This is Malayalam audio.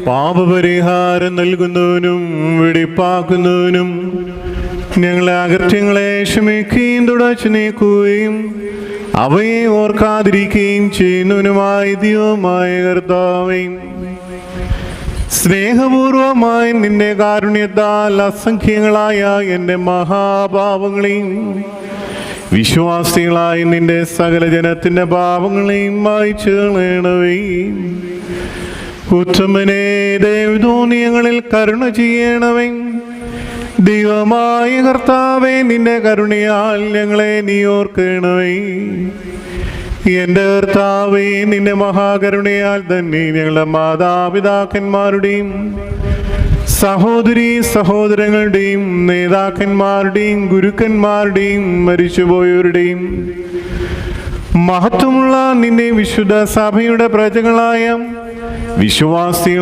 പാപപരിഹാരം നൽകുന്നവനും വെടിപ്പാക്കുന്നവനും ഞങ്ങളെ അകൃത്യങ്ങളെ ക്ഷമിക്കുകയും തുടച്ചു നീക്കുകയും അവയെ ഓർക്കാതിരിക്കുകയും ചെയ്യുന്നവനുമായ ദൈവമായ കർത്താവേ, സ്നേഹപൂർവമായി നിന്റെ കാരുണ്യത്താൽ അസംഖ്യങ്ങളായ എൻ്റെ മഹാപാപങ്ങളെയും വിശ്വാസികളായി നിന്റെ സകല ജനത്തിൻ്റെ പാപങ്ങളെയും മായ്ച്ചു കളയണമേ. ഉത്തമനെ ദൈവത്തോന്നി ഞങ്ങളിൽ കരുണ ചെയ്യണമേ. ദൈവമായ കർത്താവേ, നിന്റെ കരുണയാൽ ഞങ്ങളെ നീ ഓർക്കണമേ. എൻ്റെ കർത്താവേ, നിന്റെ മഹാകരുണയാൽ തന്നെ ഞങ്ങളുടെ മാതാപിതാക്കന്മാരുടെയും സഹോദരീ സഹോദരങ്ങളുടെയും നേതാക്കന്മാരുടെയും ഗുരുക്കന്മാരുടെയും മരിച്ചുപോയവരുടെയും മഹത്വമുള്ള നിന്റെ വിശുദ്ധ സഭയുടെ പ്രജകളായ വിശ്വാസികൾ